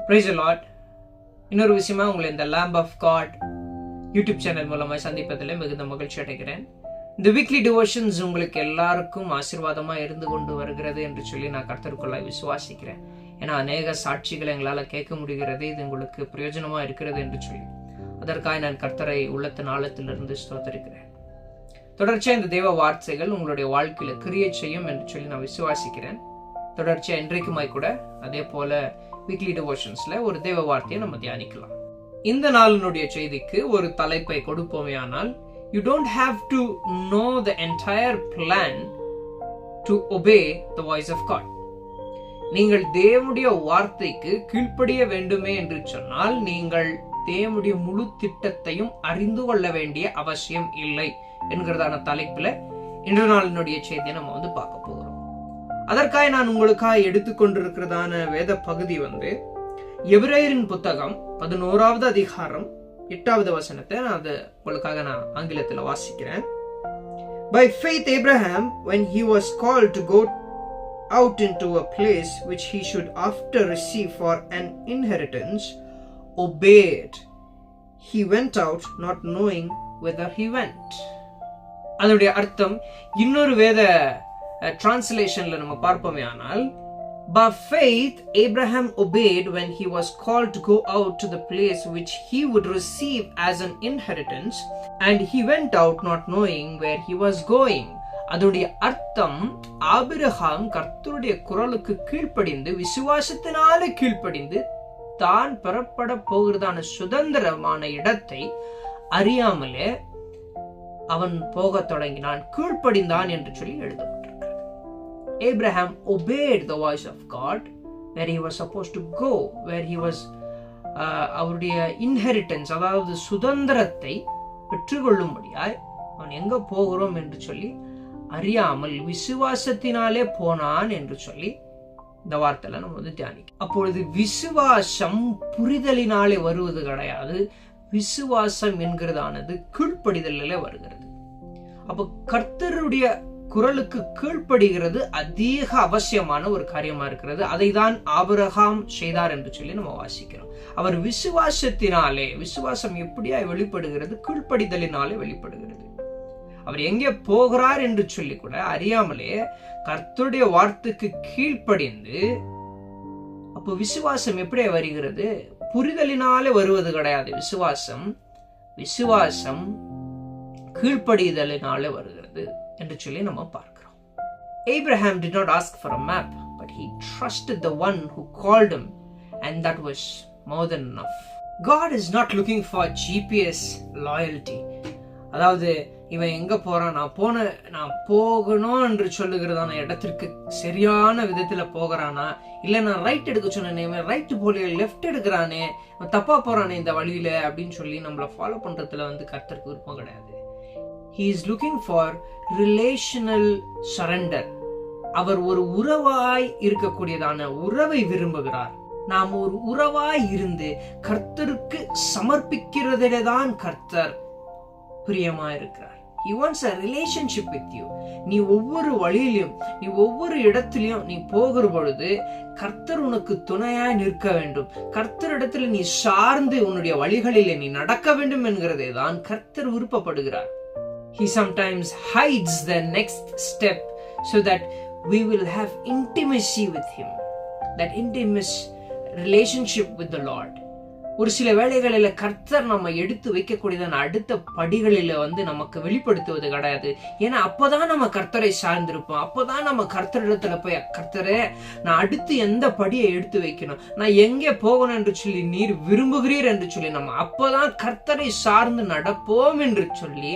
Praise the Lord. இன்னொரு விஷயமா உங்களை இந்த lamb of God YouTube channel மூலமாக சந்திப்பதில் மிகுந்த மகிழ்ச்சி அடைகிறேன். இந்த வீக்லி டிவோஷன்ஸ் உங்களுக்கு எல்லாருக்கும் ஆசீர்வாதமா இருந்து கொண்டு வருகிறது என்று சொல்லி நான் கர்த்தருக்குள்ளாய் விசுவாசிக்கிறேன். ஏன்னா அநேக சாட்சிகளை எங்களால் கேட்க முடிகிறது, இது உங்களுக்கு பிரயோஜனமா இருக்கிறது என்று சொல்லி அதற்காக நான் கர்த்தரை உள்ளத்தின் ஆழத்திலிருந்து ஸ்தோத்திரிக்கிறேன். தொடர்ச்சியா இந்த தேவ வார்த்தைகள் உங்களுடைய வாழ்க்கையில கிரியை செய்யும் என்று சொல்லி நான் விசுவாசிக்கிறேன். தொடர்ச்சியா இன்றைக்குமாய் கூட அதே போல வீக்லி டிவோஷன்ஸ்ல ஒரு தேவ வார்த்தையை நம்ம தியானிக்கலாம். இந்த நாளினுடைய செய்திக்கு ஒரு தலைப்பை கொடுப்போமே ஆனால், you don't have to know the entire plan to obey the voice of God. நீங்கள் தேவனுடைய வார்த்தைக்கு கீழ்ப்படிய வேண்டுமே என்று சொன்னால் நீங்கள் தேவனுடைய முழு திட்டத்தையும் அறிந்து கொள்ள வேண்டிய அவசியம் இல்லை என்கிறதான தலைப்புல இன்று நாளினுடைய செய்தியை நம்ம பார்க்க போகிறோம். அதற்காக நான் உங்களுக்காக எடுத்துக்கொண்டிருக்கிறதான வேத பகுதி எபிரேயரின் புத்தகம் 11வது அதிகாரம் 8வது வசனத்தை அது உங்களுக்காக நான் ஆங்கிலத்தில் வாசிக்கிறேன். By faith Abraham, when he was called to go out into a place which he should after receive for an inheritance, obeyed. He went out not knowing whither he went. அதனுடைய அர்த்தம் இன்னொரு வேத டிரான்ஸ்லேஷன்ல நம்ம பார்ப்போமே ஆனால், by faith Abraham obeyed when he was called to go out to the place which he would receive as an inheritance, and he went out not knowing where he was going. அதனுடைய அர்த்தம், Abraham கர்த்தருடைய குரலுக்கு கீழ்ப்படிந்து விசுவாசத்தினாலே கீழ்ப்படிந்து தான் பெறப்பட போகிறதான சுதந்திரமான இடத்தை அறியாமலே அவன் போக தொடங்கினான், கீழ்ப்படிந்தான் என்று சொல்லி எழுதப்பட்டிருக்கிறது. Abraham obeyed the voice of God where he was supposed to go, where he was அவருடைய இன்ஹெரிட்டன்ஸ், அதாவது சுதந்திரத்தை பெற்றுக்கொள்ளும்படியாய் அவன் எங்க போகிறோம் என்று சொல்லி அறியாமல் விசுவாசத்தினாலே போனான் என்று சொல்லி இந்த வார்த்தையில நம்ம தியானிக்கும். அப்பொழுது விசுவாசம் புரிதலினாலே வருவது கிடையாது, விசுவாசம் என்கிறதானது கீழ்ப்படிதலிலே வருகிறது. அப்ப கர்த்தருடைய குரலுக்கு கீழ்ப்படுகிறது அதிக அவசியமான ஒரு காரியமா இருக்கிறது. அதை தான் ஆபிரகாம் செய்தார் என்று சொல்லி நம்ம வாசிக்கிறோம். அவர் விசுவாசத்தினாலே, விசுவாசம் எப்படியா வெளிப்படுகிறது? கீழ்ப்படிதலினாலே வெளிப்படுகிறது. அவர் எங்கே போகிறார் என்று சொல்லி கூட அறியாமலே கர்த்தருடைய வார்த்தைக்கு கீழ்ப்படிந்து, அப்போ விசுவாசம் எப்படியா வருகிறது? புரிதலினாலே வருவது கிடையாது. விசுவாசம் கீழ்ப்படிதலினாலே வருகிறது என்று சொல்லி நம்ம பார்க்கிறோம். Abraham did not ask for a map, but he trusted the one who called him, and that was more than enough. God is not looking for GPS loyalty. அதாவது இவன் எங்க போறான், நான் போகணும் என்று சொல்லுகிறதான இடத்திற்கு சரியான விதத்துல போகிறானா, இல்ல நான் ரைட் எடுக்க சொன்னேன் ரைட் போல லெஃப்ட் எடுக்கிறானே, தப்பா போறானே இந்த வழியில அப்படின்னு சொல்லி நம்மள ஃபாலோ பண்றதுல கர்த்தருக்கு விருப்பம் கிடையாது. He is looking for relational surrender. அவர் ஒரு உறவாய் இருக்கக்கூடியதான உறவை விரும்புகிறார். நாம் ஒரு உறவாய் இருந்து கர்த்தருக்கு சமர்ப்பிக்கிறதிலே தான் கர்த்தர் பிரியமா இருக்கிறார். He wants a relationship with you. நீ ஒவ்வொரு வழியிலும், நீ ஒவ்வொரு இடத்திலையும் நீ போகிற பொழுது கர்த்தர் உனக்கு துணையாய் நிற்க வேண்டும். கர்த்தர் இடத்துல நீ சார்ந்து உன்னுடைய வழிகளிலே நீ நடக்க வேண்டும் என்கிறதே தான் கர்த்தர் விருப்பப்படுகிறார். He sometimes hides the next step so that we will have intimacy with him, that intimate relationship with the Lord. ஒரு சில வேளைகளில் கர்த்தர் நம்ம எடுத்து வைக்கக்கூடியதான அடுத்த படிகளில நமக்கு வெளிப்படுத்துவது கிடையாது. ஏன்னா அப்பதான் நம்ம கர்த்தரை சார்ந்திருப்போம். அப்பதான் நம்ம கர்த்தரிடத்துல போய், கர்த்தரே நான் அடுத்து எந்த படியை எடுத்து வைக்கணும், நான் எங்கே போகணும் என்று சொல்லி நீர் விரும்புகிறீர் என்று சொல்லி நம்ம அப்பதான் கர்த்தரை சார்ந்து நடப்போம் என்று சொல்லி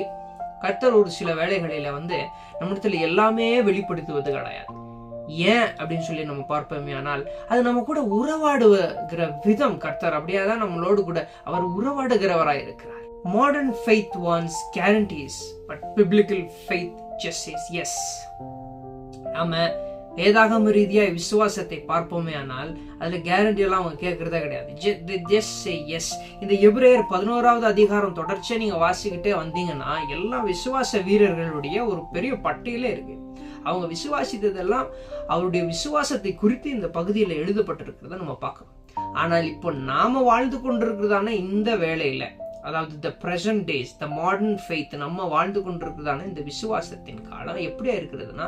கர்த்தர் ஒரு சில வேளைகளில நம்மிடத்துல எல்லாமே வெளிப்படுத்துவது கிடையாது. ஏன் அப்படின்னு சொல்லி நம்ம பார்ப்போமே ஆனால், அது நம்ம கூட உறவாடுகிற விதம், கர்த்தர் அப்படியாதான் நம்மளோடு கூட அவர் உறவாடுகிறவராய் இருக்கிறார். Modern faith wants guarantees, but biblical faith just says yes. நாம வேதாகம ரீதியா விசுவாசத்தை பார்ப்போமே ஆனால் அதுல கேரண்டி எல்லாம் அவங்க கேட்கறதே கிடையாது. just say yes. இந்த எபிரேயர் 11வது அதிகாரம் தொடர்ச்சியா நீங்க வாசிக்கிட்டே வந்தீங்கன்னா எல்லா விசுவாச வீரர்களுடைய ஒரு பெரிய பட்டியலே இருக்கு. அவங்க விசுவாசித்ததெல்லாம் அவருடைய விசுவாசத்தை குறித்து இந்த பகுதியில் எழுதப்பட்டிருக்கிறத நம்ம பார்க்கலாம். ஆனால் இப்போ நாம வாழ்ந்து கொண்டிருக்கிறதான இந்த வேளையில, அதாவது the present days, the modern faith, நம்ம வாழ்ந்து கொண்டிருக்கிறதான இந்த விசுவாசத்தின் காலம் எப்படியா இருக்கிறதுனா,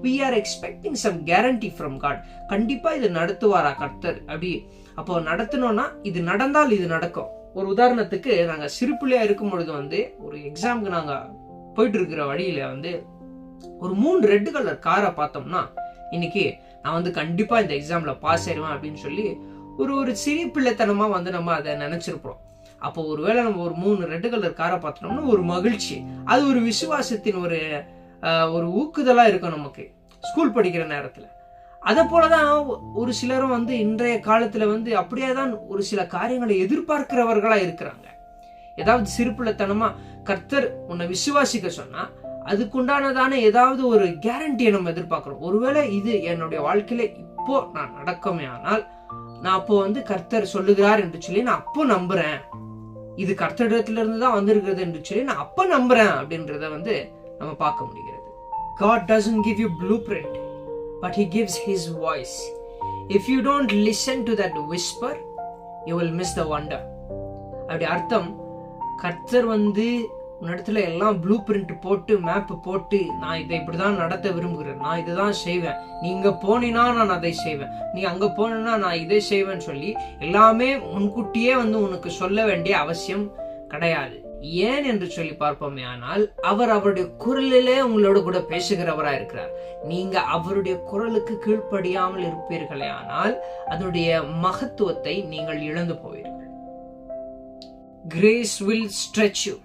we are expecting some guarantee from God. கண்டிப்பா இது நடத்துவாரா கர்த்தர், அப்படி அப்போ நடத்தணும்னா இது நடந்தால் இது நடக்கும். ஒரு உதாரணத்துக்கு, நாங்க சிறு பிள்ளையா இருக்கும் பொழுது ஒரு எக்ஸாமுக்கு நாங்க போயிட்டு இருக்கிற வழியில ஒரு 3 ரெட் கலர் காரை பார்த்தோம்னா, இன்னைக்கு நான் கண்டிப்பா இந்த எக்ஸாம்ல பாஸ் ஆயிடுவேன் அப்படின்னு சொல்லி ஒரு சிறிய பிள்ளைத்தனமா நம்ம அதை நினைச்சிருப்போம். அப்போ ஒருவேளை நம்ம ஒரு 3 ரெட் கலர் காரை பார்த்தோம்னா ஒரு மகிழ்ச்சி, அது ஒரு விசுவாசத்தின் ஒரு ஊக்குதலா இருக்கும் நமக்கு ஸ்கூல் படிக்கிற நேரத்துல. அதை போலதான் ஒரு சிலரும் இன்றைய காலத்துல அப்படியேதான் ஒரு சில காரியங்களை எதிர்பார்க்கிறவர்களா இருக்கிறாங்க. ஏதாவது சிறுபிள்ளைத்தனமா கர்த்தர் உன்னை விசுவாசிக்க சொன்னா அதுக்குண்டானதான ஏதாவது ஒரு கேரண்டியை நம்ம எதிர்பார்க்கிறோம். ஒருவேளை இது என்னுடைய வாழ்க்கையில இப்போ நான் நடக்குமே ஆனால், நான் அப்போ கர்த்தர் சொல்லுகிறார் என்று சொல்லி நான் அப்போ நம்புறேன், இது கர்த்தரிடத்துல இருந்து தான் வந்திருக்கிறது என்று சொல்லி நான் அப்ப நம்புறேன் அப்படின்றத நம்ம பார்க்க முடிகிறது. God doesn't give you blueprint, but he gives his voice. If you don't listen to that whisper, you will miss the wonder. அப்படி அர்த்தம், கர்த்தர் உன்னிடத்துல எல்லாம் ப்ளூ பிரிண்ட் போட்டு மேப் போட்டு, நான் இதை இப்படிதான் நடத்த விரும்புகிறேன், நான் இதுதான் செய்வேன், நீ இங்க போனா நான் அதை செய்வேன், நீ அங்க போனா நான் இதை செய்வேன்னு சொல்லி எல்லாமே முன்கூட்டியே உனக்கு சொல்ல வேண்டிய அவசியம் கிடையாது. ஏன் என்று சொல்லி பார்ப்போமே ஆனால், அவர் அவருடைய குரலிலே உங்களோட கூட பேசுகிறவரா இருக்கிறார். நீங்க அவருடைய குரலுக்கு கீழ்ப்படியாமல் இருப்பீர்களே ஆனால் அதனுடைய மகத்துவத்தை நீங்கள் இழந்து போவீர்கள். Grace will stretch you.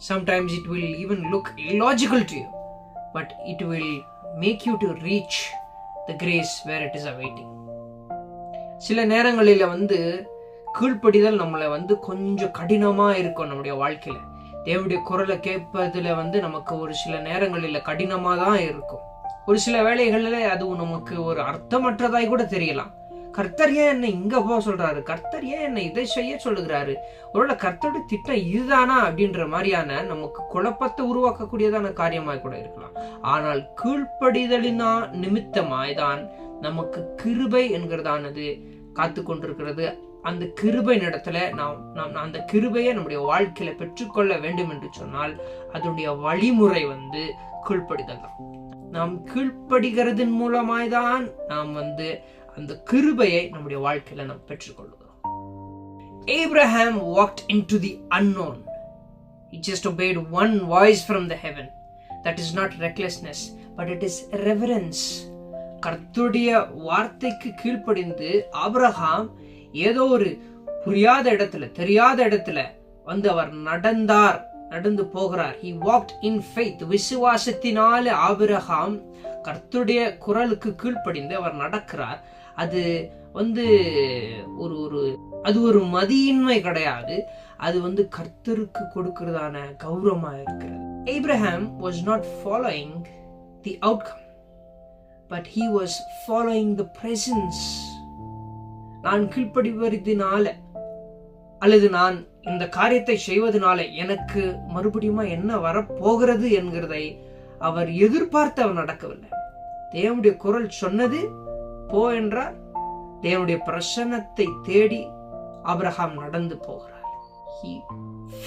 Sometimes it will even look illogical to you, but it will make you to reach the grace where it is awaiting. சில நேரங்களில கீழ்ப்படிதல் நம்மளை கொஞ்சம் கடினமா இருக்கும். நம்முடைய வாழ்க்கையில தேவனுடைய குரலை கேட்பதுல நமக்கு ஒரு சில நேரங்களில கடினமா தான் இருக்கும். ஒரு சில வேளைகளில அது நமக்கு ஒரு அர்த்தமற்றதாய் கூட தெரியலாம். கர்த்தர் ஏன் என்னை இங்க போக சொல்றாரு, கர்த்தர் ஏன் என்னை இதை செய்ய சொல்லுகிறாரு, ஒருவேளை கர்த்தருடைய திட்டம் இதுதானா அப்படின்ற மாதிரியான நமக்கு குழப்பத்தை உருவாக்கக்கூடியதான காரியமாய் கூட இருக்கலாம். ஆனால் கீழ்ப்படிதலினா நிமித்தமாய்தான் நமக்கு கிருபை என்கிறதானது காத்து கொண்டிருக்கிறது. அந்த கிருபை இடத்துல நாம் அந்த கிருபையை நம்முடைய வாழ்க்கையில பெற்றுக்கொள்ள வேண்டும் என்று சொன்னால் அதனுடைய வழிமுறை கீழ்ப்படிதல் தான். நாம் கீழ்ப்படுகிறதன் மூலமாய்தான் நாம் அந்த கிருபையை நம்முடைய வாழ்க்கையில நாம் பெற்றுக்கொள்கிறோம். Abraham walked into the unknown. He just obeyed one voice from the heaven. That is not recklessness, but it is reverence. கர்த்தருடைய வார்த்தைக்கு கீழ்ப்படிந்து ஆபிரகாம் ஏதோ ஒரு புரியாத இடத்துல, தெரியாத இடத்துல அவர் நடந்து போகிறார். He walked in faith. விசுவாசத்தினால ஆபிரகாம் கர்த்தருடைய குரலுக்கு கீழ்ப்படிந்து அவர் நடக்கிறார். அது ஒரு மதியின்மை கிடையாது, அது கர்த்தருக்கு கொடுக்கிறதான கௌரவமா இருக்கிறது. Abraham was not following the outcome, but he was following the presence. நான் கீழ்ப்படிவதினால அல்லது நான் இந்த காரியத்தை செய்வதனால எனக்கு மறுபடியும் என்ன வரப்போகிறது என்கிறதை அவர் எதிர்பார்த்து அவர் நடக்கவில்லை. தேவனுடைய குரல் சொன்னது போ என்றார். தேவனுடைய பிரசன்னத்தை தேடி ஆபிரகாம் நடந்து போகிறார். He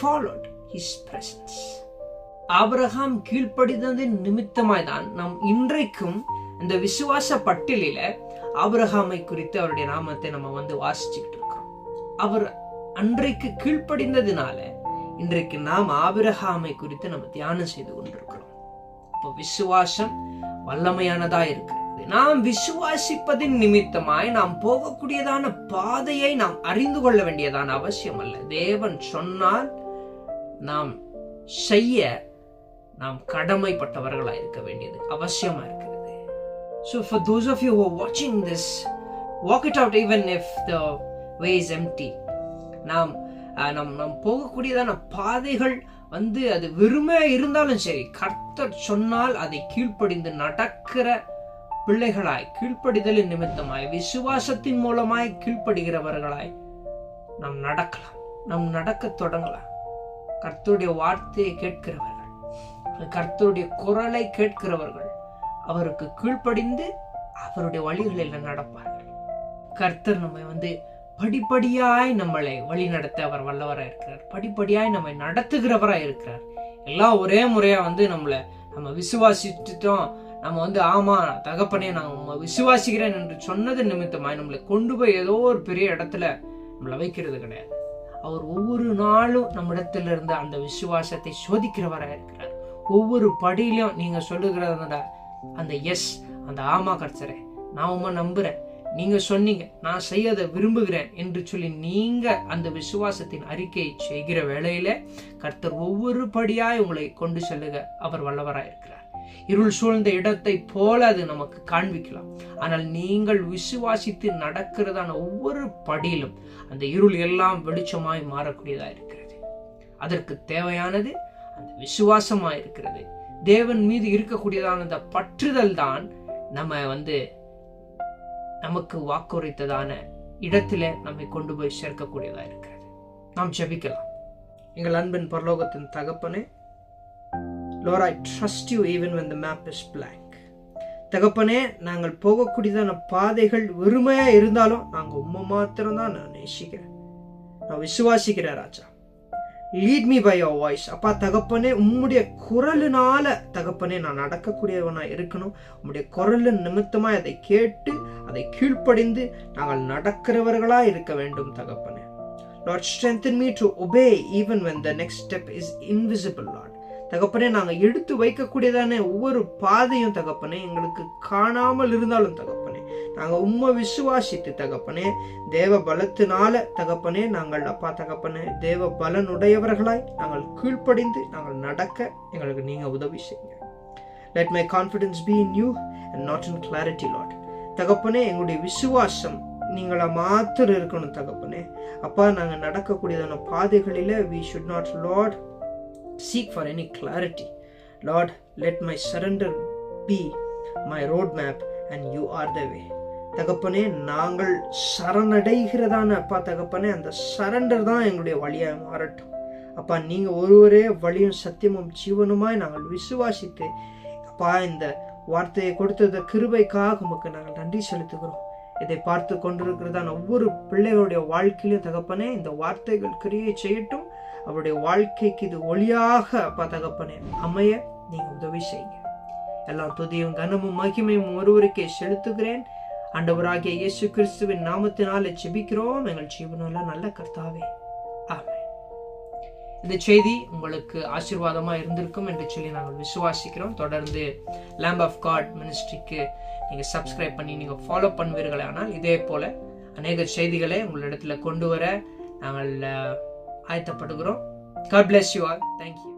followed his presence. Abraham கீழ்ப்படிந்ததின் நிமித்தமாய்தான் நாம் இன்றைக்கும் இந்த விசுவாச பட்டியலில ஆபிரகாமை குறித்து அவருடைய நாமத்தை நம்ம வாசிச்சுக்கிட்டு இருக்கோம். அவர் அன்றைக்கு கீழ்ப்படிந்ததினால இன்றைக்கு நாம் ஆபிரகாமை குறித்து நம்ம தியானம் செய்து கொண்டிருக்கிறோம். அப்போ விசுவாசம் வல்லமையானதா இருக்கிறது. நாம் விசுவாசிப்பதின் நிமித்தமாய் நாம் போகக்கூடியதான பாதையை நாம் அறிந்து கொள்ள வேண்டியதான அவசியம் அல்ல. தேவன் சொன்னால் நாம் செய்ய நாம் கடமைப்பட்டவர்களா இருக்க வேண்டியது அவசியமா இருக்கிறது. So for those of you who are watching this, walk it out even if the way is empty. நாம் போகக்கூடியதான பாதைகள் அது வெறுமையா இருந்தாலும் சரி, கர்த்தர் சொன்னால் அதை கீழ்ப்படிந்து நடக்கிற பிள்ளைகளாய், கீழ்ப்படிதலின் நிமித்தமாய் விசுவாசத்தின் மூலமாய் கீழ்ப்படுகிறவர்களாய் நாம் நடக்கலாம், நாம் நடக்க தொடங்கலாம். கர்த்தருடைய வார்த்தையை கேட்கிறவர்கள், கர்த்தருடைய குரலை கேட்கிறவர்கள் அவருக்கு கீழ்ப்படிந்து அவருடைய வழிகளில் நடப்பார்கள். கர்த்தர் நம்மை படிப்படியாய் நம்மளை வழி நடத்த அவர் வல்லவராக இருக்கிறார். படிப்படியாய் நம்மை நடத்துகிறவராக இருக்கிறார். எல்லாம் ஒரே முறையா நம்ம விசுவாசிட்டுட்டோம், நம்ம ஆமா தகப்பனே நான் விசுவாசிக்கிறேன் என்று சொன்னது நிமித்தமாய் நம்மளை கொண்டு போய் ஏதோ ஒரு பெரிய இடத்துல நம்மளை வைக்கிறது கிடையாது. அவர் ஒவ்வொரு நாளும் நம்மிடத்துல இருந்து அந்த விசுவாசத்தை சோதிக்கிறவராக இருக்கிறார். ஒவ்வொரு படியிலும் நீங்க சொல்லுகிறத அந்த எஸ், அந்த ஆமா கர்த்தரே நான் உண்மை நம்புறேன், நீங்க சொன்னீங்க நான் செய்ய அதை விரும்புகிறேன் என்று சொல்லி நீங்க அந்த விசுவாசத்தின் அறிக்கையை செய்கிற வேளையில கர்த்தர் ஒவ்வொரு படியாய் உங்களை கொண்டு செல்லுக அவர் வல்லவராய் இருக்கிறார். இருள் சூழ்ந்த இடத்தை போல அது நமக்கு காண்பிக்கலாம். ஆனால் நீங்கள் விசுவாசித்து நடக்கிறதான ஒவ்வொரு படியிலும் அந்த இருள் எல்லாம் வெளிச்சமாய் மாறக்கூடியதா இருக்கிறது. அதற்கு தேவையானது அந்த விசுவாசமா இருக்கிறது. தேவன் மீது இருக்கக்கூடியதான அந்த பற்றுதல் தான் நமக்கு வாக்குரைத்ததான இடத்திலே நம்மை கொண்டு போய் சேர்க்கக்கூடியதா இருக்கிறது. நாம் ஜெபிக்கலாம். எங்கள் அன்பின் பரலோகத்தின் தகப்பனே, Lord, I trust you even when the map is blank. தகப்பனே, நாங்கள் போகக்கூடியதான பாதைகள் வெறுமையா இருந்தாலும் நாங்க உம்மை மாத்திரம்தான் நான் நேசிக்கிறேன், நான் விசுவாசிக்கிறேன் ராஜா. Lead me by your voice. அப்பா தகப்பனே, உம்முடைய குரலினால தகப்பனே நான் நடக்கக்கூடியவனா இருக்கணும். உம்முடைய குரலின் நிமித்தமா அதை கேட்டு அதை கீழ்ப்படிந்து நாங்கள் நடக்கிறவர்களா இருக்க வேண்டும் தகப்பனே. Lord, strengthen me to obey even when the next step is invisible, Lord. தகப்பனே, நாங்க எடுத்து வைக்கக்கூடியதான ஒவ்வொரு பாதையும் தகப்பனே எங்களுக்கு காணாமல் இருந்தாலும் தகப்பனே நாங்க உம்மை விசுவாசித்து தகப்பனே தேவ பலத்தினால தகப்பனே நாங்கள் அப்பா தகப்பனே தேவ பலனுடையவர்களாய் நாங்கள் கீழ்ப்படிந்து நாங்கள் நடக்க எங்களுக்கு நீங்க உதவி செய்யுங்க. Let my confidence be in you and not in clarity, Lord. தகப்பனே, எங்களுடைய விசுவாசம் நீங்களா மாத்திரம் இருக்கணும் தகப்பனே. அப்பா, நாங்க நடக்கக்கூடியதான பாதைகளில we should not, Lord, seek for any clarity. Lord, let my surrender be my roadmap and you are the way. தகப்பனே, நாங்கள் சரணடைகிறதான அப்பா தகப்பனே அந்த சரண்டர் தான் எங்களுடைய வழியாக மாறட்டும். அப்பா, நீங்க ஒருவரே வழியும் சத்தியமும் ஜீவனுமாய் நாங்கள் விசுவாசித்து அப்பா இந்த வார்த்தையை கொடுத்த கிருபைக்காக உமக்கு நாங்கள் நன்றி செலுத்துகிறோம். இதை பார்த்து கொண்டிருக்கிறதான ஒவ்வொரு பிள்ளைகளுடைய வாழ்க்கையிலும் தகப்பனே இந்த வார்த்தைகள் கிரியை செய்யட்டும். அவருடைய வாழ்க்கைக்கு இது ஒளியாக அப்பா தகப்பனே அமைய நீங்க உதவி செய்யுங்க. எல்லாம் துதியும் கனமும் மகிமையும் ஒருவருக்கே செலுத்துகிறேன். ஆண்டவராகிய இயேசு கிறிஸ்துவின் நாமத்தினாலே ஜெபிக்கிறோம் எங்கள் ஜீவனுள்ள நல்ல கர்த்தாவே, ஆமென். இந்த செய்தி உங்களுக்கு ஆசீர்வாதமா இருந்திருக்கும் என்று சொல்லி நாங்கள் விசுவாசிக்கிறோம். தொடர்ந்து லேம்ப் ஆஃப் காட் மினிஸ்ட்ரிக்கு நீங்க சப்ஸ்கிரைப் பண்ணி நீங்க ஃபாலோ பண்ணுவீர்களே. ஆனால் இதே போல அநேக செய்திகளை உங்களிடத்துல கொண்டு வர நாங்கள் ஆயத்தப்படுகிறோம். God bless you all. Thank you.